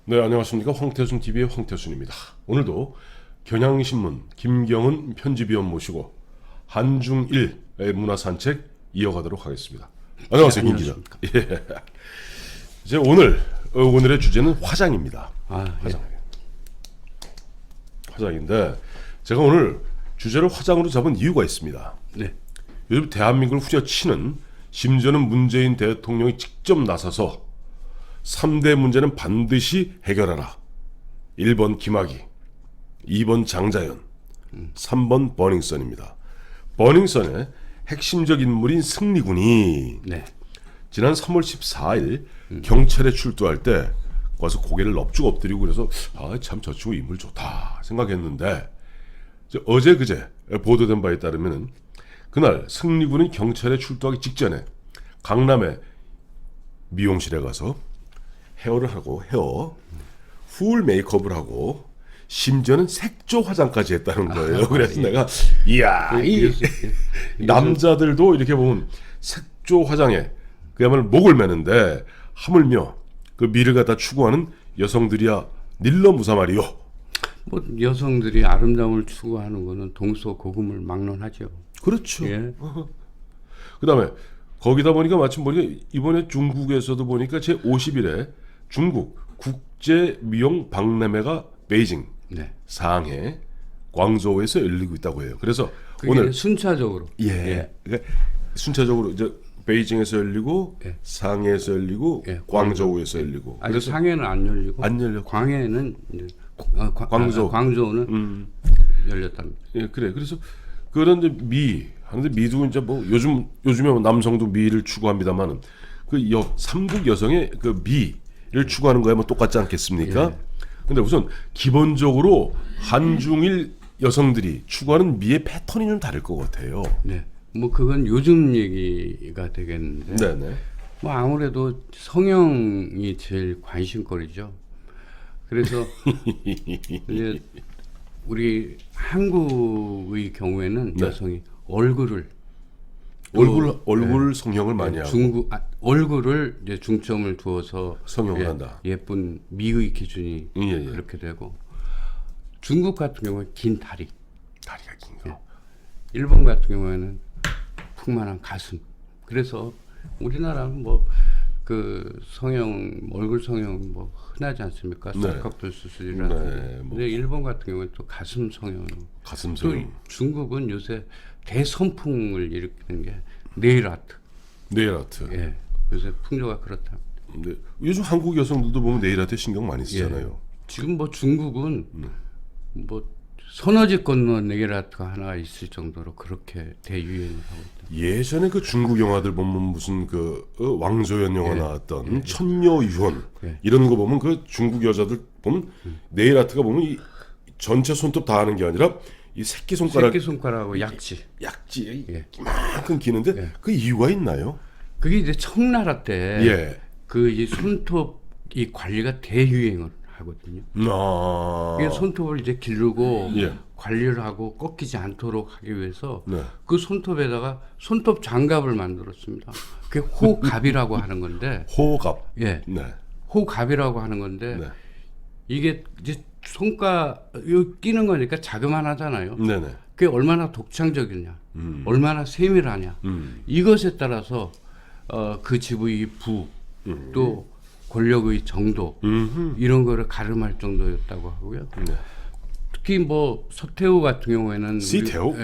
네, 안녕하십니까. 황태순 TV의 황태순입니다. 오늘도 경향신문 김경은 편집위원 모시고 한중일의 문화산책 이어가도록 하겠습니다. 안녕하세요, 김 기자. 예. 이제 오늘의 주제는 화장입니다. 화장. 화장인데 제가 오늘 주제를 화장으로 잡은 이유가 있습니다. 네. 요즘 대한민국을 후려치는, 심지어는 문재인 대통령이 직접 나서서 3대 문제는 반드시 해결하라. 1번 김학의, 2번 장자연, 3번 버닝썬입니다. 버닝썬의 핵심적 인물인 승리군이 네. 지난 3월 14일 경찰에 출두할 때 와서 고개를 넙죽 엎드리고 그래서 참 저 친구 인물 좋다 생각했는데, 어제 그제 보도된 바에 따르면 그날 승리군은 경찰에 출두하기 직전에 강남의 미용실에 가서 헤어를 하고 풀 메이크업을 하고 심지어는 색조 화장까지 했다는 거예요. 그래서 내가 이야, 이 남자들도 이렇게 보면 색조 화장에 그야말로 목을 매는데 하물며 그 미를 갖다 추구하는 여성들이야 닐러무사 말이요. 뭐 여성들이 아름다움을 추구하는 거는 동서고금을 막론하죠. 그렇죠. 예. 그다음에 거기다 보니까 마침 보니까 이번에 중국에서도 보니까 제 50일에 중국 국제 미용 박람회가 베이징, 네. 상해, 광저우에서 열리고 있다고 해요. 그래서 그게 오늘 순차적으로. 그러니까 순차적으로 이제 베이징에서 열리고 예. 상해에서 열리고 예, 광저우에서 열리고. 아직 상해는 안 열리고 안 열렸고. 광해는 이제 광저우. 광저우는 열렸답니다. 예, 그래. 그래서 그런 이제 하는데 미도 이제 뭐 요즘에 뭐 남성도 미를 추구합니다만은 그 삼국 여성의 그 미를 추구하는 거야 뭐 똑같지 않겠습니까? 예. 근데 우선 기본적으로 한중일 여성들이 추구하는 미의 패턴이 좀 다를 것 같아요. 네. 뭐 그건 요즘 얘기가 되겠는데. 네네. 뭐 아무래도 성형이 제일 관심거리죠. 그래서 이제 우리 한국의 경우에는 네. 여성이 얼굴을 얼굴 성형을 많이 하고 얼굴을 이제 중점을 두어서 성형을 한다. 예쁜 미의 기준이 예. 그렇게 되고, 중국 같은 경우는 긴 다리가 긴 거. 일본 같은 경우에는 풍만한 가슴. 그래서 우리나라는 뭐 그 성형, 얼굴 성형 뭐 흔하지 않습니까? 네. 쌍꺼풀 수술이라든지. 네, 뭐. 근데 일본 같은 경우는 또 가슴 성형. 가슴 또 성형. 중국은 요새 대선풍을 일으키는 게 네일 아트. 네일 아트. 예. 요새 풍조가 그렇다. 근데 요즘 한국 여성들도 보면 네일 아트 신경 많이 쓰잖아요. 지금 뭐 중국은 뭐 서너 집 건너 네일 아트가 하나 있을 정도로 그렇게 대유행을 하고 있다. 예전에 그 중국 영화들 보면 무슨 그 왕조연 영화 나왔던 천녀유혼 이런 거 보면 그 중국 여자들 보면 네일 아트가 보면 이 전체 손톱 다 하는 게 아니라 이 새끼손가락하고 약지. 이만큼 기는데 그 이유가 있나요? 그게 이제 청나라 때 예. 그 이 손톱 이 관리가 대유행을 하거든요. 이게 손톱을 이제 기르고 관리를 하고 꺾이지 않도록 하기 위해서 그 손톱에다가 손톱 장갑을 만들었습니다. 그게 호갑이라고 하는 건데. 호갑. 예. 네. 호갑이라고 하는 건데 이게 이제 끼는 거니까 자그만하잖아요. 네네. 그게 얼마나 독창적이냐, 얼마나 세밀하냐, 이것에 따라서 그 집의 부, 또 권력의 정도 이런 거를 가름할 정도였다고 하고요. 특히 뭐 서태후 같은 경우에는 시태후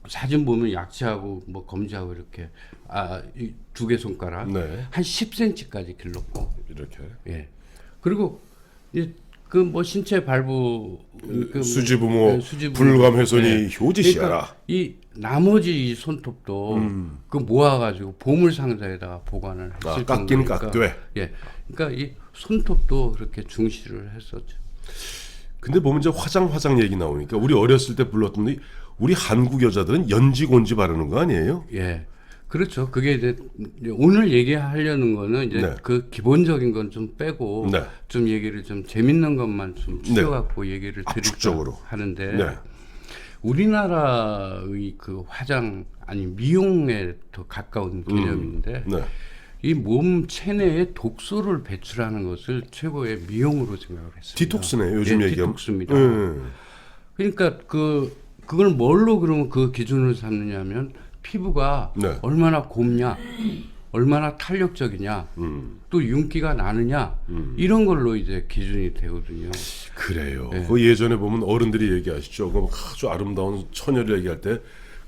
사진 보면 약지하고 뭐 검지하고 이렇게 이 두 개 손가락 한 10cm까지 길렀고 이렇게. 예. 그리고 그 뭐 신체 발부 수지부모 불감 훼손이 효지시하라. 그러니까 이 나머지 이 손톱도 그 모아가지고 보물 상자에다가 보관을 했을 깎긴 정도니까. 깎되. 예. 그러니까 이 손톱도 그렇게 중시를 했었죠. 근데 보면 이제 화장 얘기 나오니까 우리 어렸을 때 불렀던 우리 한국 여자들은 연지곤지 바르는 거 아니에요? 예. 그렇죠. 그게 이제 오늘 얘기하려는 거는 이제 그 기본적인 건 좀 빼고 좀 얘기를 좀 재밌는 것만 좀 추려갖고 얘기를 드릴까 하는데 우리나라의 그 화장 아니 미용에 더 가까운 개념인데 이 몸 체내에 독소를 배출하는 것을 최고의 미용으로 생각을 했습니다. 디톡스네 요즘 예, 얘기하면. 디톡스입니다. 그러니까 그걸 뭘로 그러면 그 기준을 삼느냐면 피부가 네. 얼마나 곱냐, 얼마나 탄력적이냐, 또 윤기가 나느냐 이런 걸로 이제 기준이 되거든요. 그래요. 네. 그 예전에 보면 어른들이 얘기하시죠. 그 아주 아름다운 처녀를 얘기할 때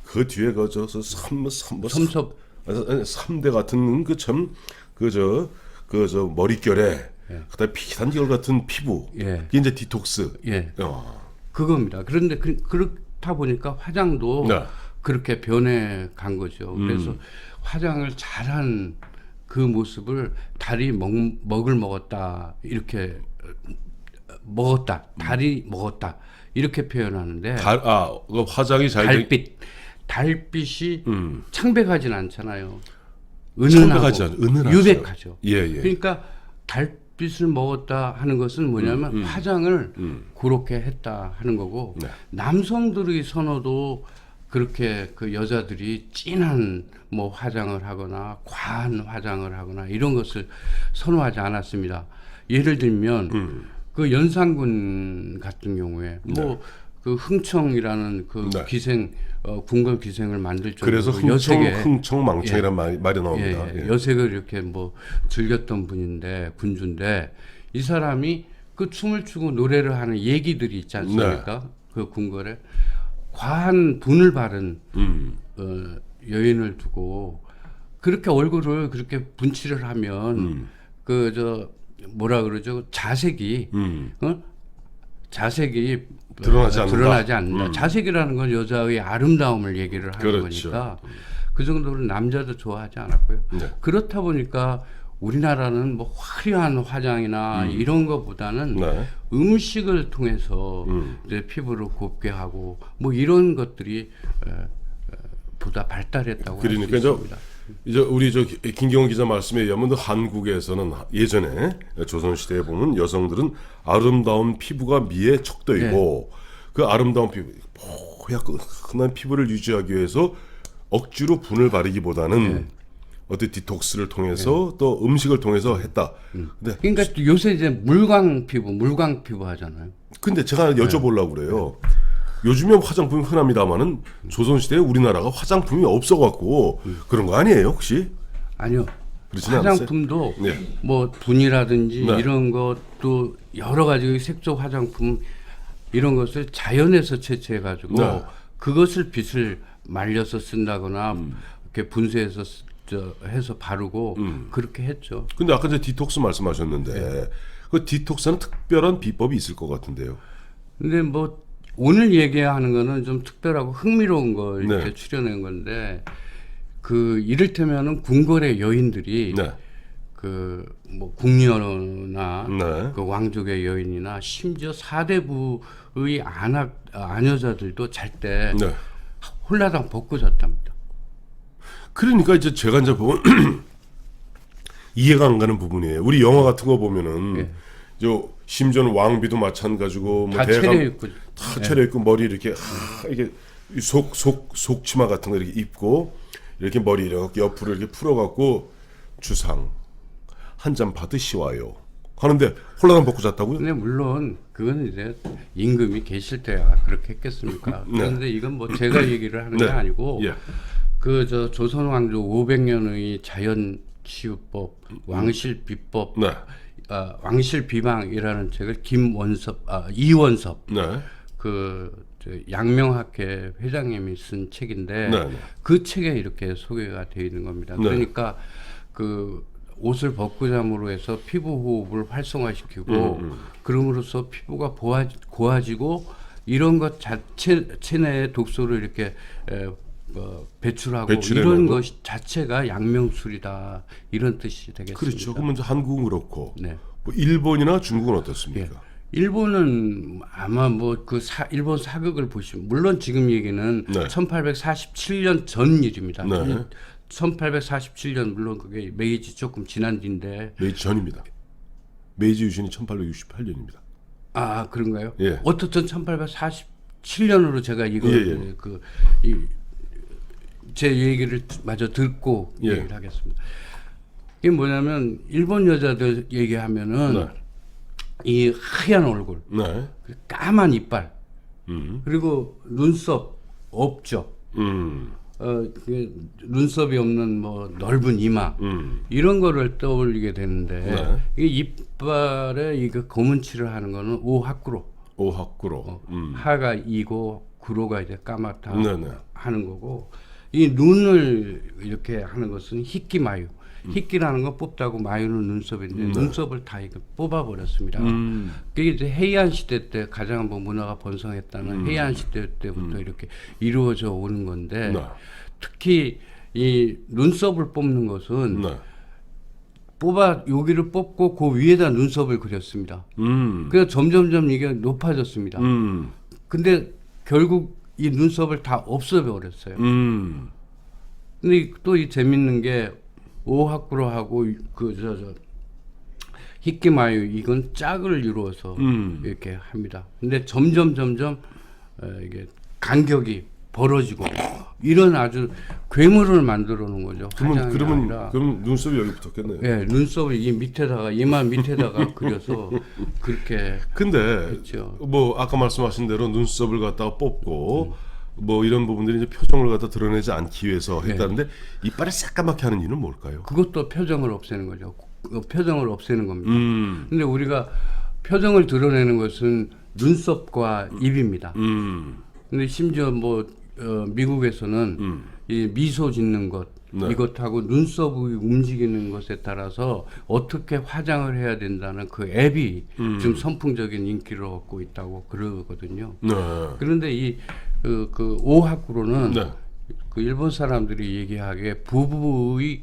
그 뒤에 섬섭 3대 같은 저 머릿결에 그다음에 피탄 결 같은 피부. 예. 이게 이제 디톡스. 예. 어. 그겁니다. 그런데 그렇다 보니까 화장도 네. 그렇게 변해 간 거죠. 그래서 화장을 잘한 그 모습을 달이 먹을 먹었다 이렇게 먹었다 달이 먹었다 이렇게 표현하는데 그 화장이 잘 달빛이 창백하진 않잖아요. 창백하지 않아요. 은은하죠. 유백하죠. 예. 그러니까 달빛을 먹었다 하는 것은 뭐냐면 화장을 그렇게 했다 하는 거고 네. 남성들의 선호도 그렇게 그 여자들이 진한 뭐 화장을 하거나 과한 화장을 하거나 이런 것을 선호하지 않았습니다. 예를 들면 그 연산군 같은 경우에 뭐 그 흥청이라는 그 네. 궁궐 기생을 만들 정도로 그래서 흥청망청이라는 말이 나옵니다. 예. 여색을 이렇게 뭐 즐겼던 분인데 군주인데 이 사람이 그 춤을 추고 노래를 하는 얘기들이 있지 않습니까? 그 궁궐에 과한 분을 바른 여인을 두고 그렇게 얼굴을 그렇게 분칠을 하면 뭐라 그러죠? 자색이 자색이 드러나지 않는다. 자색이라는 건 여자의 아름다움을 얘기를 하는 그렇죠. 거니까 그 정도로 남자도 좋아하지 않았고요. 네. 그렇다 보니까 우리나라는 뭐 화려한 화장이나 이런 것보다는 네. 음식을 통해서 이제 피부를 곱게 하고 뭐 이런 것들이 보다 발달했다고 할 수 그러니까 있습니다. 이제 우리 김경원 기자 말씀에 의하면 한국에서는 예전에 조선 시대에 보면 여성들은 아름다운 피부가 미의 척도이고 그 아름다운 피부, 흔한 피부를 유지하기 위해서 억지로 분을 바르기보다는 어떤 디톡스를 통해서 또 음식을 통해서 했다. 그러니까 또 요새 이제 물광 피부 하잖아요. 근데 제가 여쭤보려고 그래요. 요즘에 화장품이 흔합니다만은 조선시대에 우리나라가 화장품이 없어갖고 그런 거 아니에요 혹시? 아니요. 그렇지는 화장품도 네. 뭐 분이라든지 네. 이런 것도 여러 가지 색조 화장품 이런 것을 자연에서 채취해가지고 네. 그것을 빛을 말려서 쓴다거나 이렇게 분쇄해서 해서 바르고 그렇게 했죠. 근데 아까 디톡스 말씀하셨는데 그 디톡스는 특별한 비법이 있을 것 같은데요. 근데 뭐 오늘 얘기하는 거는 좀 특별하고 흥미로운 걸 네. 이렇게 추려낸 건데 그 이를테면은 궁궐의 여인들이 네. 그 뭐 궁녀나 네. 그 왕족의 여인이나 심지어 사대부의 아녀자들도 잘 때 네. 홀라당 벗고 잤답니다. 그러니까 이제 제가 이제 보면 이해가 안 가는 부분이에요. 우리 영화 같은 거 보면은 심지어는 왕비도 마찬가지고 뭐 다 차려입고 다 차려입고 머리 이렇게 이게 속치마 같은 거 이렇게 입고 이렇게 머리 이렇게 옆으로 이렇게 풀어갖고 주상 한 잔 받으시와요 하는데 홀라당 벗고 잤다고요? 근데 물론 그건 이제 임금이 계실 때야 그렇게 했겠습니까? 그런데 이건 뭐 제가 얘기를 하는 게 아니고 예. 그 조선 왕조 500년의 자연 치유법, 왕실 비법, 네. 왕실 비방이라는 책을 이원섭 네. 양명학회 회장님이 쓴 책인데 네. 그 책에 이렇게 소개가 되어 있는 겁니다. 네. 그러니까 그 옷을 벗고 잠으로 해서 피부 호흡을 활성화시키고 그럼으로써 피부가 고와지고 이런 것 체내에 독소를 이렇게 배출하고 이런 것 자체가 양명술이다 이런 뜻이 되겠습니다. 그렇죠. 그러면 한국은 그렇고 네. 뭐 일본이나 중국은 어떻습니까? 일본은 아마 뭐 일본 사극을 보시면 물론 지금 얘기는 1847년 전 일입니다. 네. 1847년 물론 그게 메이지 조금 지난 뒤인데 메이지 전입니다. 메이지 유신이 1868년입니다. 아 그런가요? 예. 어떻든 1847년으로 제가 이거 제 얘기를 마저 듣고 얘기를 하겠습니다. 이게 뭐냐면 일본 여자들 얘기하면은 네. 이 하얀 얼굴, 네. 까만 이빨, 음. 그리고 눈썹 없죠. 그 눈썹이 없는 뭐 넓은 이마 이런 거를 떠올리게 되는데 네. 이 이빨에 이거 검은칠을 하는 거는 오하쿠로. 오하쿠로. 하가 이고 구로가 이제 까맣다 네네. 하는 거고 이 눈을 이렇게 하는 것은 히끼마유. 히끼라는 건 뽑다고 마유는 눈썹인데 눈썹을 다 이거 뽑아버렸습니다. 그게 이제 헤이안 시대 때 가장 뭐 문화가 번성했다는 헤이안 시대 때부터 이렇게 이루어져 오는 건데 네. 특히 이 눈썹을 뽑는 것은 네. 여기를 뽑고 그 위에다 눈썹을 그렸습니다. 그래서 점점점 이게 높아졌습니다. 근데 결국 이 눈썹을 다 없애버렸어요. 근데 또 이 재밌는 게 오하쿠로하고 히키마유 이건 짝을 이루어서 이렇게 합니다. 근데 점점 이게 간격이 벌어지고 이런 아주 괴물을 만들어 놓은 거죠. 화장이 아니라. 그럼 눈썹이 여기 붙었겠네요. 예, 눈썹을 이 밑에다가 이마 밑에다가 그려서 그렇게 근데 그렇죠. 뭐 아까 말씀하신 대로 눈썹을 갖다가 뽑고 뭐 이런 부분들이 이제 표정을 갖다 드러내지 않기 위해서 했다는데 이빨을 새까맣게 하는 이유는 뭘까요? 그것도 표정을 없애는 거죠. 표정을 없애는 겁니다. 근데 우리가 표정을 드러내는 것은 눈썹과 입입니다. 근데 심지어 뭐 미국에서는 이 미소 짓는 것 네. 이것하고 눈썹이 움직이는 것에 따라서 어떻게 화장을 해야 된다는 그 앱이 좀 선풍적인 인기를 얻고 있다고 그러거든요. 네. 그런데 그 오하쿠로는 네. 그 일본 사람들이 얘기하기에 부부의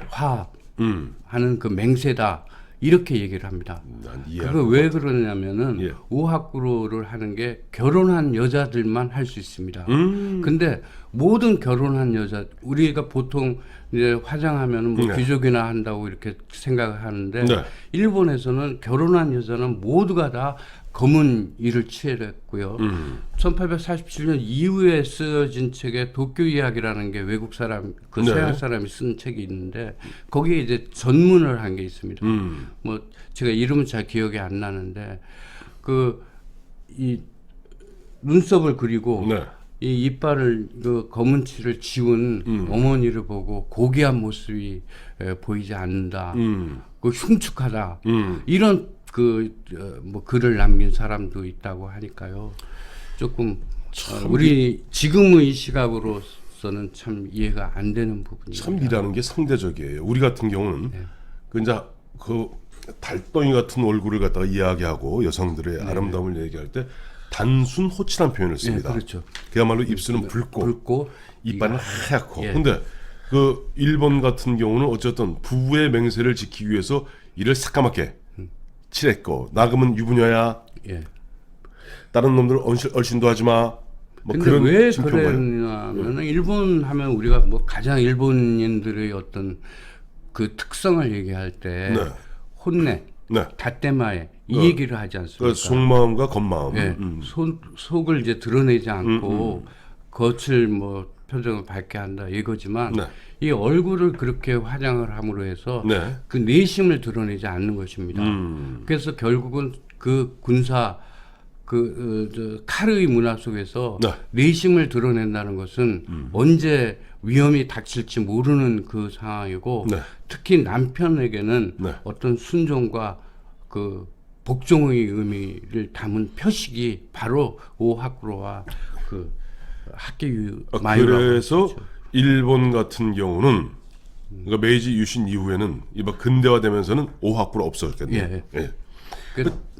화합 하는 그 맹세다 이렇게 얘기를 합니다. 난 그거 왜 그러냐면은 예. 오하쿠로를 하는 게 결혼한 여자들만 할 수 있습니다. 근데 모든 결혼한 여자 우리가 보통 이제 화장하면은 뭐 네. 귀족이나 한다고 이렇게 생각을 하는데 네. 일본에서는 결혼한 여자는 모두가 다 검은 이를 취했고요. 1847년 이후에 쓰여진 책에 도쿄 이야기라는 게 외국 사람 그 네. 서양 사람이 쓴 책이 있는데 거기에 이제 전문을 한 게 있습니다. 뭐 제가 이름은 잘 기억이 안 나는데 그 이 눈썹을 그리고 네. 이 이빨을 그 검은 칠을 지운 어머니를 보고 고귀한 모습이 보이지 않는다. 그 흉측하다. 이런 뭐 글을 남긴 사람도 있다고 하니까요. 조금 우리 지금의 시각으로서는 참 이해가 안 되는 부분입니다. 참 일하는 게 상대적이에요. 우리 같은 경우는 그 이제 그 달덩이 같은 얼굴을 갖다가 이야기하고 여성들의 아름다움을 얘기할 때 단순 호칭한 표현을 씁니다. 그렇죠. 그야말로 입술은 붉고 이빨은 하얗고. 예. 근데 그 일본 같은 경우는 어쨌든 부부의 맹세를 지키기 위해서 이를 새까맣게 칠했고 나금은 유부녀야. 예. 다른 놈들 얼씬도 하지 마. 뭐 근데 그런 왜 징표인가요? 그랬냐면은 일본 하면 우리가 뭐 가장 일본인들의 어떤 그 특성을 얘기할 때 네. 혼내, 네. 다때마에 이 얘기를 하지 않습니까? 그 속마음과 겉마음. 예, 속을 이제 드러내지 않고 겉을 뭐 표정을 밝게 한다 이거지만 네. 이 얼굴을 그렇게 화장을 함으로 해서 네. 그 내심을 드러내지 않는 것입니다. 그래서 결국은 그 군사 카르의 문화 속에서 네. 내심을 드러낸다는 것은 언제 위험이 닥칠지 모르는 그 상황이고 네. 특히 남편에게는 네. 어떤 순종과 그 복종의 의미를 담은 표식이 바로 오하쿠로와 그 하케유 마유라고 그래서 그러죠. 일본 같은 경우는 그러니까 메이지 유신 이후에는 이막 근대화되면서는 오하쿠로 없어졌겠네요. 예.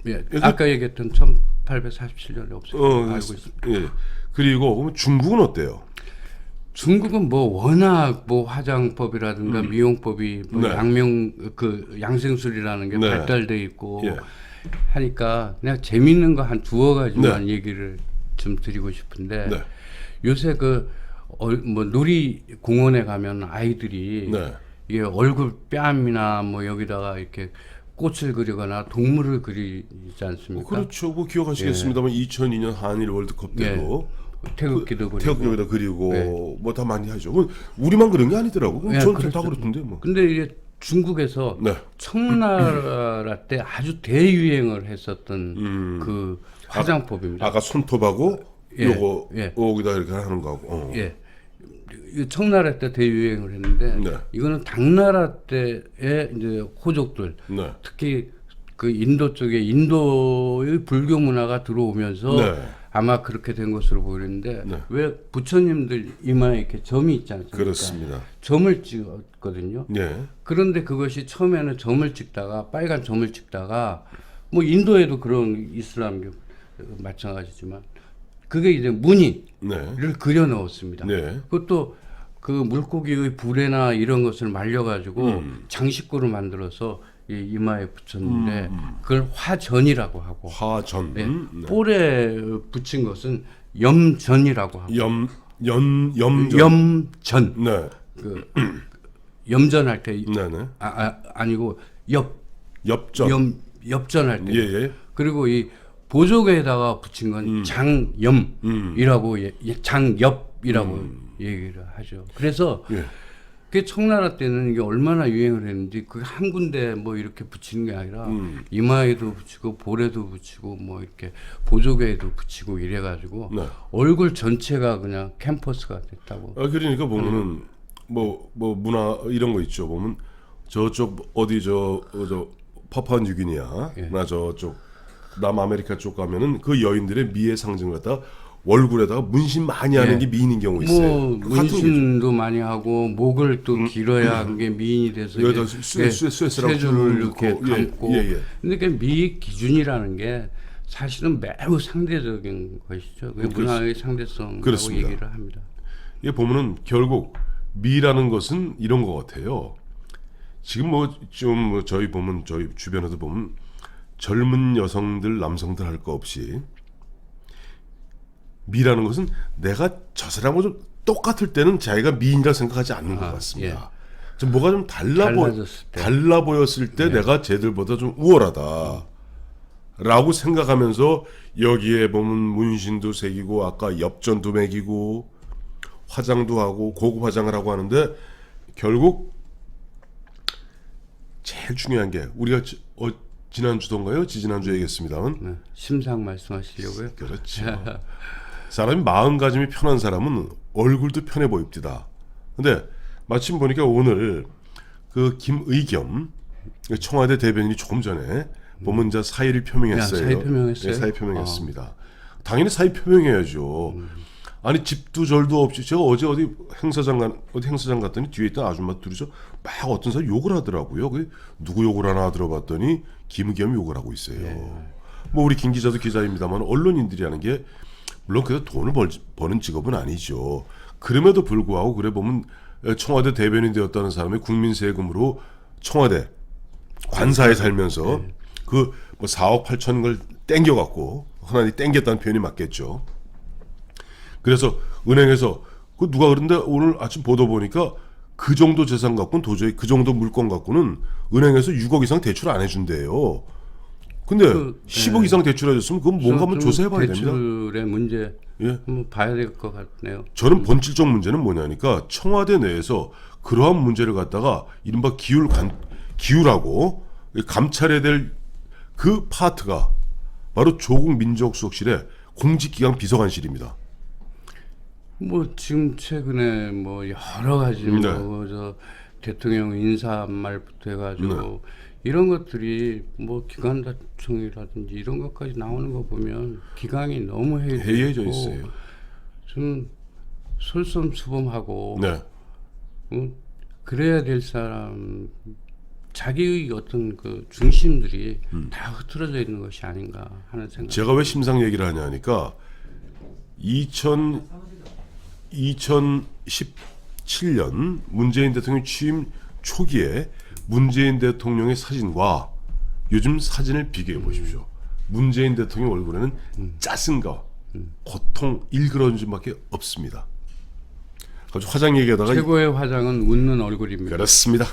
예. 아까 얘기했던 1847년에 없어졌다고 알고 있습니다. 예. 그리고 그럼 중국은 어때요? 중국은 뭐 워낙 뭐 화장법이라든가 미용법이 뭐 네. 양생술이라는 게 네. 발달돼 있고 예. 하니까 그냥 재밌는 거 한 두어 가지만 네. 얘기를 좀 드리고 싶은데 네. 요새 뭐 놀이 공원에 가면 아이들이 네. 이게 얼굴 뺨이나 뭐 여기다가 이렇게 꽃을 그리거나 동물을 그리지 않습니까? 그렇죠. 뭐 기억하시겠습니다만 2002년 한일 월드컵 때도 태극기도 그리고. 태극기도 그리고 네. 뭐 다 많이 하죠. 그건 우리만 그런 게 아니더라고. 네, 전 그렇죠. 다 그렇던데 뭐. 근데 이게 중국에서 네. 청나라 때 아주 대유행을 했었던 그 화장법입니다. 아까 손톱하고 예, 요거 예. 여기다 이렇게 하는 거하고. 예. 이 청나라 때 대유행을 했는데 네. 이거는 당나라 때의 이제 호족들 네. 특히 그 인도 쪽에 인도의 불교 문화가 들어오면서 네. 아마 그렇게 된 것으로 보이는데 네. 왜 부처님들 이마에 이렇게 점이 있지 않습니까? 그렇습니다. 점을 찍었거든요. 네. 그런데 그것이 처음에는 점을 찍다가 빨간 점을 찍다가 뭐 인도에도 그런 이슬람교 마찬가지지만 그게 이제 무늬를 네. 그려 넣었습니다. 네. 그것도 그 물고기의 불에나 이런 것을 말려가지고 장식구를 만들어서 이 이마에 붙였는데 그걸 화전이라고 하고 화전. 네. 네. 볼에 붙인 것은 염전이라고 하고 염전. 염전 네. 그 염전할 때 네네. 아니고 엽전. 엽전할 때 예예. 그리고 이 보조개에다가 붙인 건 장염이라고 장엽이라고 얘기를 하죠. 그래서 예. 그 청나라 때는 이게 얼마나 유행을 했는지 그 한 군데 뭐 이렇게 붙이는 게 아니라 이마에도 붙이고 볼에도 붙이고 뭐 이렇게 보조개에도 붙이고 이래가지고 네. 얼굴 전체가 그냥 캠퍼스가 됐다고. 그러니까 보면은 뭐 문화 이런 거 있죠. 보면 저쪽 어디 저 파푸아뉴기니아 예. 나 저쪽 남아메리카 쪽 가면은 그 여인들의 미의 상징을 갖다가 얼굴에다가 문신 많이 하는 예. 게 미인인 경우 있어요. 뭐 그 같은 거죠. 문신도 많이 하고 목을 또 길어야 그게 미인이 돼서 여기다 이제 쇠스라고 세 줄을 줄을 이렇게 넣고, 예, 감고. 예, 예. 근데 그 미 기준이라는 게 사실은 매우 상대적인 것이죠. 그 문화의 상대성이라고 그렇습니다. 얘기를 합니다. 이게 보면은 결국 미라는 것은 이런 것 같아요. 지금 뭐 좀 저희 보면 저희 주변에도 보면 젊은 여성들 남성들 할 거 없이 미라는 것은 내가 저 사람하고 좀 똑같을 때는 자기가 미인이라 생각하지 않는 것 같습니다. 좀 뭐가 좀 달라졌을 때. 달라 보였을 때 내가 쟤들보다 좀 우월하다라고 생각하면서 여기에 보면 문신도 새기고 아까 엽전도 매기고 화장도 하고 고급 화장을 하고 하는데 결국 제일 중요한 게 우리가 지난주던가요? 지지난주에 얘기했습니다만 네. 심상 말씀하시려고요? 그렇죠. 사람이 마음가짐이 편한 사람은 얼굴도 편해 보입니다. 근데 마침 보니까 오늘 그 김의겸 청와대 대변인이 조금 전에 보면 이제 사의를 표명했어요. 사의 표명했어요? 네, 사의 표명했습니다. 당연히 사의 표명해야죠. 아니 집도 절도 없이 제가 어제 어디 행사장 갔더니 뒤에 있던 아줌마 둘이서 막 어떤 사람 욕을 하더라고요. 그 누구 욕을 하나 들어봤더니 김의겸이 욕을 하고 있어요. 뭐 우리 김 기자도 기자입니다만 언론인들이 하는 게 물론 그래서 돈을 버는 직업은 아니죠. 그럼에도 불구하고 그래 보면 청와대 대변인 되었다는 사람이 국민 세금으로 청와대 관사에 살면서 그 뭐 4억 8천 걸 땡겨갖고 흔히 땡겼다는 표현이 맞겠죠. 그래서 은행에서 그 누가 그런데 오늘 아침 보도 보니까 그 정도 재산 갖고는 도저히 그 정도 물건 갖고는 은행에서 6억 이상 대출 안 해준대요. 근데 10억 이상 대출해줬으면 그건 뭔가 한번 조사해봐야 됩니다. 대출의 문제 예. 한번 봐야 될 것 같네요. 저는 본질적 문제는 뭐냐니까 청와대 내에서 그러한 문제를 갖다가 이른바 기율하고 감찰해야 될 그 파트가 바로 조국 민정수석실의 공직기강 비서관실입니다. 뭐 지금 최근에 뭐 여러 가지 네. 뭐 저 대통령 인사말부터 해가지고 이런 것들이 뭐 기관다청이라든지 이런 것까지 나오는 거 보면 기강이 너무 해이해져 있어요. 좀 솔선수범하고 네. 그래야 될 사람 자기의 어떤 그 중심들이 다 흐트러져 있는 것이 아닌가 하는 생각. 제가 왜 심상 얘기를 하냐니까 2017년 문재인 대통령 취임 초기에 문재인 대통령의 사진과 요즘 사진을 비교해 보십시오. 문재인 대통령 얼굴에는 짜증과 고통, 일그러짐밖에 없습니다. 화장 얘기하다가 최고의 화장은 웃는 얼굴입니다. 그렇습니다.